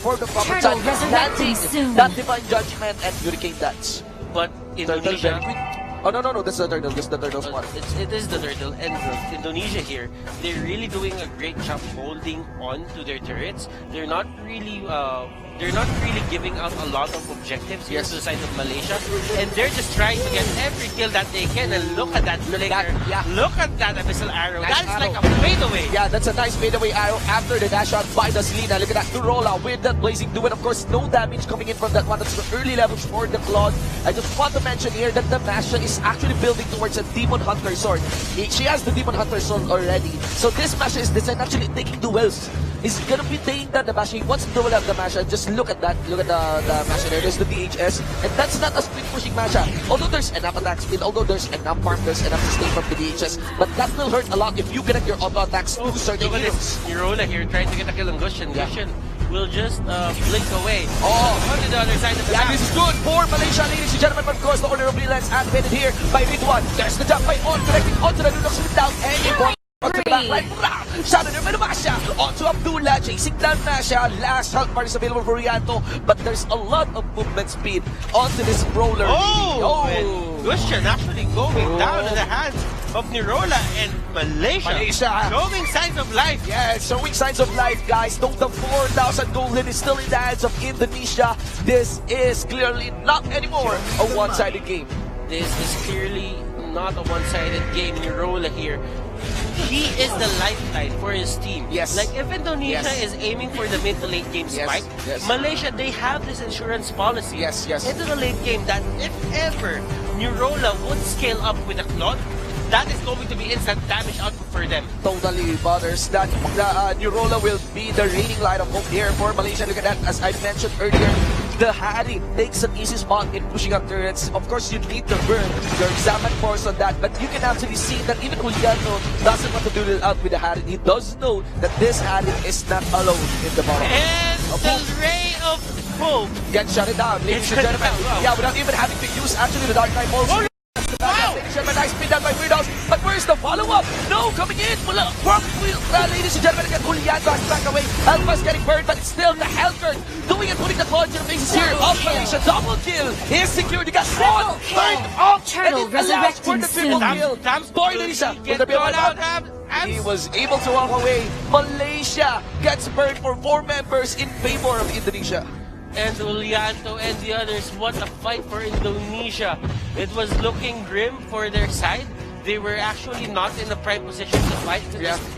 for the proper time, landing that divine judgment and hurricane dance. But Indonesia, very quick. Oh no, that's the turtle. This is the turtle spot. it is the turtle, and Indonesia here, they're really doing a great job holding on to their turrets. They're not really giving out a lot of objectives here to the side of Malaysia, and they're just trying to get every kill that they can. And look at that flicker. Look at that abyssal arrow. Nice That's arrow. like a fadeaway. Yeah, that's a nice fadeaway arrow after the dash out by the Selena. Look at that Nurola with that blazing duet. Of course, no damage coming in from that one. That's the early levels for the Claude. I just want to mention here that the Masha is actually building towards a Demon Hunter sword. She has the Demon Hunter sword already. So this Masha is designed actually taking duels. He's gonna be taking down the Masha. He wants to duel out the Masha. Just look at that. Look at the Masha there. There's the DHS. And that's not a split pushing Masha. Although there's enough attack speed, although there's enough farm, there's enough sustain from the DHS. But that will hurt a lot if you get your auto attacks to certain Look at heroes. this Nirola here trying to get a kill on Gushin. Gushin will just blink away. Oh, On to the other side of the yeah, map. this is good for Malaysia, ladies and gentlemen. But of course, the order of brilliance activated here by Ridwan. There's the jump by On, connecting onto the Nunox with down. And it won't onto the back line. Shadow there by Masha. Onto Abdullah, chasing down Masha. Last health bar is available for Rianto. But there's a lot of movement speed onto this brawler. And Gushin actually going down in the hands of Nirola and Malaysia. Showing signs of life. Yeah, showing signs of life, guys. Though the 4,000 golden is still in the hands of Indonesia, this is clearly not anymore a one-sided game. This is clearly not a one-sided game. Nirola here, he is the lifeline for his team. Yes. Like if Indonesia is aiming for the mid to late game spike, Malaysia, they have this insurance policy into the late game that if ever Nirola would scale up with a Claude, that is going to be instant damage output for them. Totally bothers that Nurola will be the reigning light of hope here for Malaysia. Look at that, as I mentioned earlier, the Harry takes an easy spot in pushing up turrets. Of course, you need to burn your examine force on that, but you can actually see that even Juliano doesn't want to do it out with the Harry. He does know that this Harry is not alone in the bottom. And the ray of hope Get shut it down, ladies and gentlemen. Yeah, without even having to use actually the Dark Knight Pulse. Wow! Nice spin down by Weirdos, but where's the follow-up? No, coming in, ladies and gentlemen, again, Julian back away. Alpha's getting burned, but it's still the Hellkirk doing it, putting the claw in the faces here. Operation double kill is secured. You got one turned off, and it allows for the triple kill. Boy, Malaysia, he was able to walk away. Malaysia gets burned for 4 members in favor of Indonesia. And Julianto and the others, what a fight for Indonesia. It was looking grim for their side. They were actually not in the prime position to fight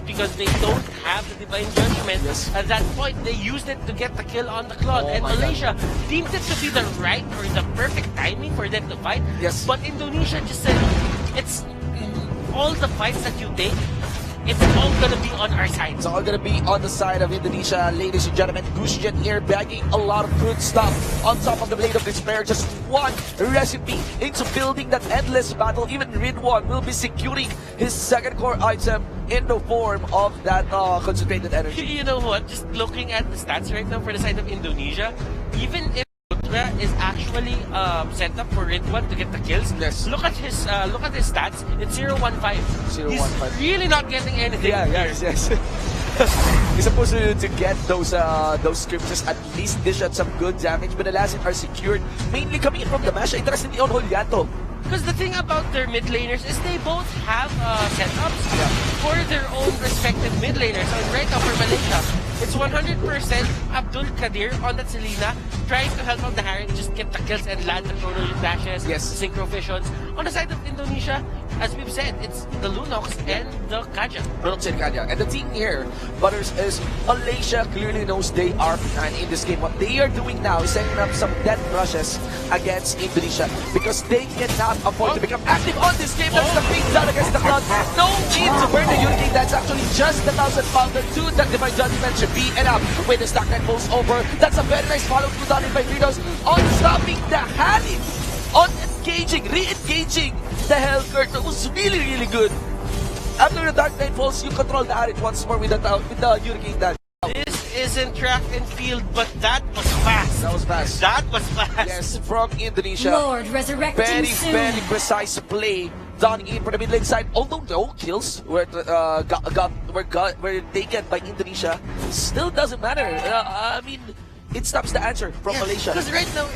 because they don't have the divine judgment. At that point, they used it to get the kill on the Claude. And Malaysia deemed it to be the right or the perfect timing for them to fight. But Indonesia just said, it's all the fights that you take, it's all gonna be on our side. It's all gonna be on the side of Indonesia, ladies and gentlemen. Gushjet here bagging a lot of good stuff on top of the Blade of Despair. Just one recipe into building that endless battle. Even Ridwan will be securing his second core item in the form of that concentrated energy. You know what? Just looking at the stats right now for the side of Indonesia, even if is actually set up for Ridwan to get the kills. Look at his stats. It's 0-1-5. He's really not getting anything. Yes. He's supposed to get those scriptures, at least dish out some good damage, but the last hit are secured, mainly coming in from the Masha. Interestingly on Julianto. Because the thing about their mid laners is they both have setups for their own respective mid laners. And right now for Malaysia, it's 100% Abdul Kadir on that Selena trying to help out the Harry, just get the kills and land the chrono dashes, synchro visions. On the side of Indonesia, as we've said, it's the Lunox and the Kaja. Lunox and Kaja. And the team here, Butters, is Malaysia clearly knows they are behind in this game. What they are doing now is setting up some death rushes against Indonesia because they cannot afford to become active on this game. That's the big down against the Cloud. No need to burn the Hurricane. That's actually just the 1,000 pounder to that Divine Judgment should be enough. With the Stack Knight pulls over, that's a very nice follow through down by Weirdos on stopping the Harry, on engaging, re-engaging the Hellkirk. That was really good. After the Dark Knight falls, you control the Harry once more with the Hurricane dash. This isn't track and field, but that was fast. That was fast. That was fast. Yes, from Indonesia. Lord, resurrecting very precise play done in for the mid lane side. Although no kills were taken by Indonesia, still doesn't matter. I mean, it stops the answer from Malaysia. Because right now,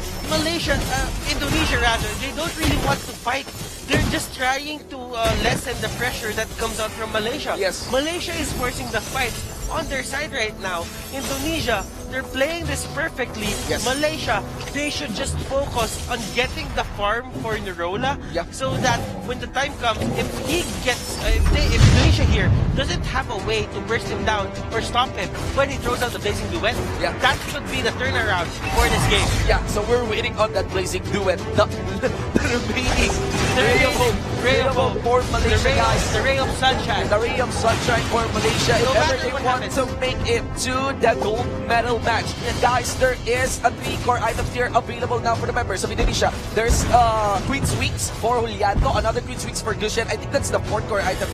Indonesia rather, they don't really want to fight. They're just trying to lessen the pressure that comes out from Malaysia. Yes. Malaysia is forcing the fight on their side right now. Indonesia, they're playing this perfectly. Yes. Malaysia, they should just focus on getting the farm for Nirola, Yeah. so that when the time comes, if Indonesia here doesn't have a way to burst him down or stop him when he throws out the blazing duet, Yeah. that should be the turnaround for this game. Yeah, so we're waiting on that blazing duet. The remaining ray of hope for Malaysia, guys. The ray of sunshine. The ray of sunshine for Malaysia. No If ever matter they what want happens. to make it to the gold medal match. Guys, there is a 3-core item tier available now for the members of Indonesia. There's Queen's Wings for Julianto, another Queen's Wings for Gushen. I think that's the 4-core item.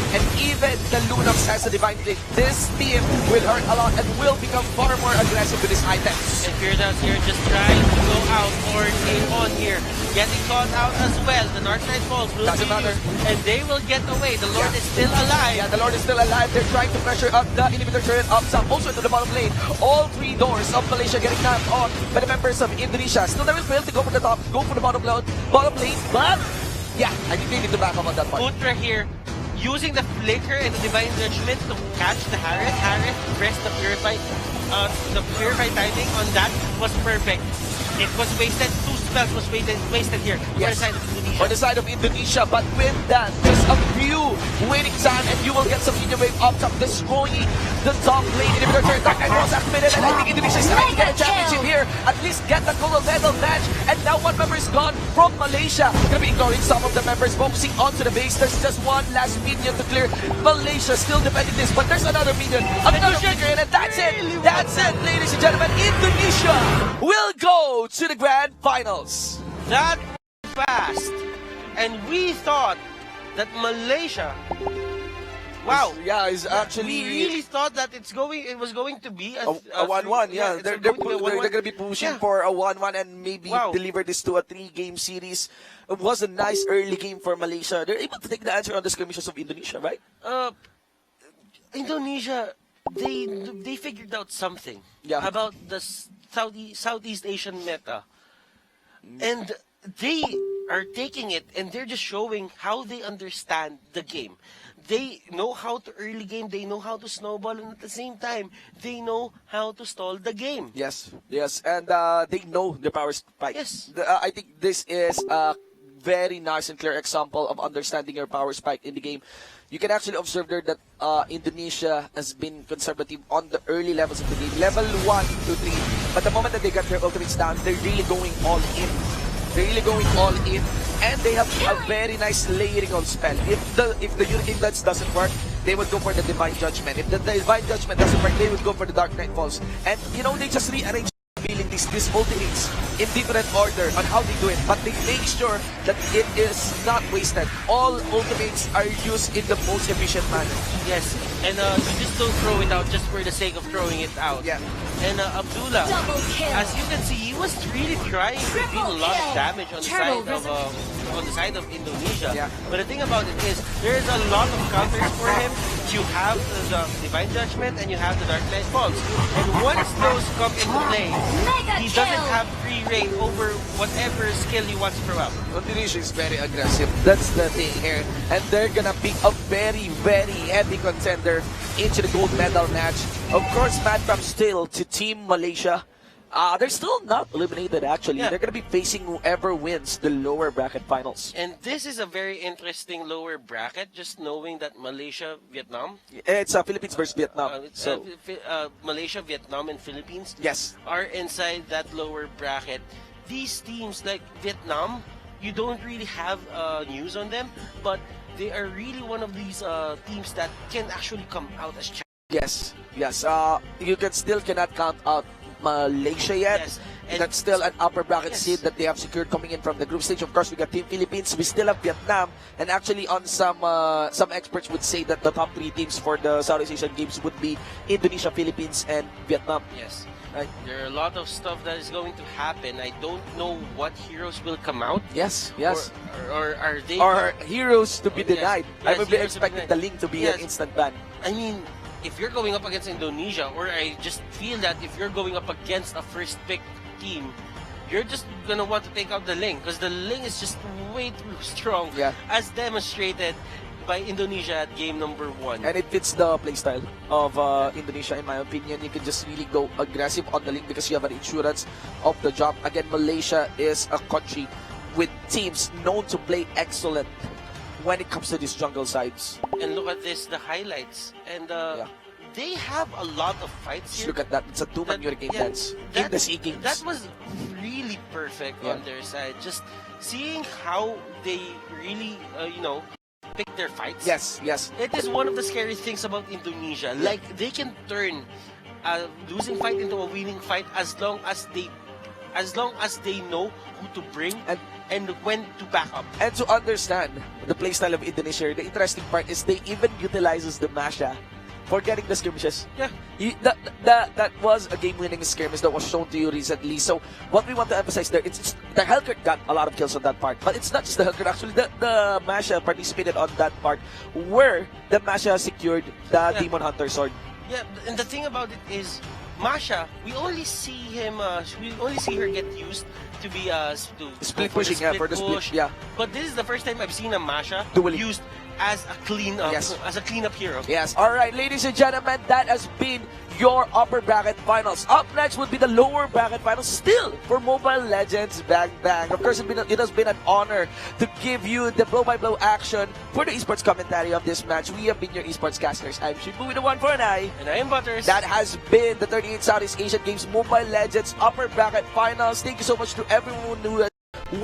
And even the Lunox has a divine blade. This team will hurt a lot and will become far more aggressive with these items. And Firdaus here just trying to go out or stay on here. Getting caught out as well. The North Side Falls will Doesn't be matter. used, and they will get away. The Lord is still alive. Yeah, the Lord is still alive. They're trying to pressure up the inhibitor turret up top, also into the bottom lane. All 3 doors of Malaysia getting knocked on by the members of Indonesia. Still never failed to go for the top, go for the bottom lane, but yeah, I think they need to back up on that part. Putra here using the flicker and the divine judgment to catch the Harith. Harith pressed the purify timing on that was perfect. It was wasted. 2 spells was wasted here Yes. for the side of Indonesia. On the side of Indonesia, but with that, there's a few waiting time, and you will get some minion wave up top, destroying the top lane. Inhibitor turret, Dark Knight was activated, and I think Indonesia is trying to get a championship here. At least get the gold medal match, and now one member is gone from Malaysia. Gonna be ignoring some of the members, focusing onto the base. There's just one last minion to clear. Malaysia still defending this, but there's another minion, another flicker, and that's it. That's it, ladies and gentlemen. Indonesia will go to the grand finals. That fast. And we thought that Malaysia, wow. Yeah, it's We actually really thought that it was going to be a 1-1. Yeah, it's they're going to be a 1-1. going to be pushing Yeah. for a 1-1 and maybe Wow. deliver this to a 3-game series. It was a nice early game for Malaysia. They're able to take the answer on the skirmishes of Indonesia, right? Indonesia, they figured out something about the Southeast Asian meta, and they are taking it and they're just showing how they understand the game. They know how to early game, they know how to snowball, and at the same time, they know how to stall the game. Yes, and they know the power spike. Yes. I think this is a very nice and clear example of understanding your power spike in the game. You can actually observe there that Indonesia has been conservative on the early levels of the game, level 1 to 3. But the moment that they got their ultimates down, they're really going all in. They're really going all in, and they have a very nice layering of spell. If the Hurricane Dance doesn't work, they would go for the Divine Judgment. If the Divine Judgment doesn't work, they would go for the Dark Knight Falls. And they just rearrange abilities, these ultimates in different order on how they do it, but they make sure that it is not wasted. All ultimates are used in the most efficient manner. Yes, and you just don't throw it out just for the sake of throwing it out. Yeah. And Abdullah, as you can see, he was really trying to deal a lot of damage on the side of Indonesia. Yeah. But the thing about it is, there is a lot of counters for him. You have the Divine Judgment and you have the Dark Knight Falls. And once those come into play, he doesn't have free reign over whatever skill he wants to throw out. Indonesia is very aggressive. That's the thing here. And they're gonna be a very, very heavy contender into the gold medal match. Of course, Madcap still to Team Malaysia. They're still not eliminated, actually. Yeah. They're gonna be facing whoever wins the lower bracket finals. And this is a very interesting lower bracket, just knowing that Malaysia, Vietnam, It's Philippines versus Vietnam. Malaysia, Vietnam, and Philippines Yes. are inside that lower bracket. These teams like Vietnam, you don't really have news on them, but they are really one of these teams that can actually come out as champions. Yes. You cannot count out Malaysia yet. Yes. And That's still an upper bracket yes. seed that they have secured coming in from the group stage. Of course, we got Team Philippines. We still have Vietnam, and actually, on some experts would say that the top 3 teams for the Southeast Asian Games would be Indonesia, Philippines, and Vietnam. Yes. Right? There are a lot of stuff that is going to happen. I don't know what heroes will come out. Yes. Or are they... Or heroes to be Yes. denied. Yes, I would be heroes to be expecting denied. the Link to be Yes. an instant ban. I mean, if you're going up against Indonesia, or I just feel that if you're going up against a first pick team, you're just gonna want to take out the Ling, because the Ling is just way too strong, Yeah. as demonstrated by Indonesia at game number 1. And it fits the playstyle of Indonesia, in my opinion. You can just really go aggressive on the link because you have an insurance of the jump. Again, Malaysia is a country with teams known to play excellent when it comes to these jungle sides. And look at this, the highlights. And Yeah. they have a lot of fights Just here. look at that. It's a two-man game dance in the SEA Games. That was really perfect Yeah. on their side. Just seeing how they really, pick their fights. Yes, yes. It is one of the scary things about Indonesia. Like, they can turn a losing fight into a winning fight as long as they know who to bring and when to back up. And to understand the playstyle of Indonesia, the interesting part is they even utilizes the Masha for getting the skirmishes. Yeah. That was a game-winning skirmish that was shown to you recently. So what we want to emphasize there, it's the Hellcat got a lot of kills on that part, but it's not just the Hellcat. Actually, the Masha participated on that part where the Masha secured the Demon Hunter sword. Yeah, and the thing about it is, Masha, we only see her get used to be to Split go pushing, for the split, push. yeah. But this is the first time I've seen a Masha Dually. used as a cleanup, Yes. as a cleanup hero. Yes. All right, ladies and gentlemen, that has been your upper bracket finals. Up next would be the lower bracket finals, still for Mobile Legends Bang Bang. Of course, it has been an honor to give you the blow-by-blow action for the esports commentary of this match. We have been your esports casters. I'm Shibu with the one for an eye. And I am Butters. That has been the 38 Southeast Asian Games Mobile Legends upper bracket finals. Thank you so much to everyone who has watched.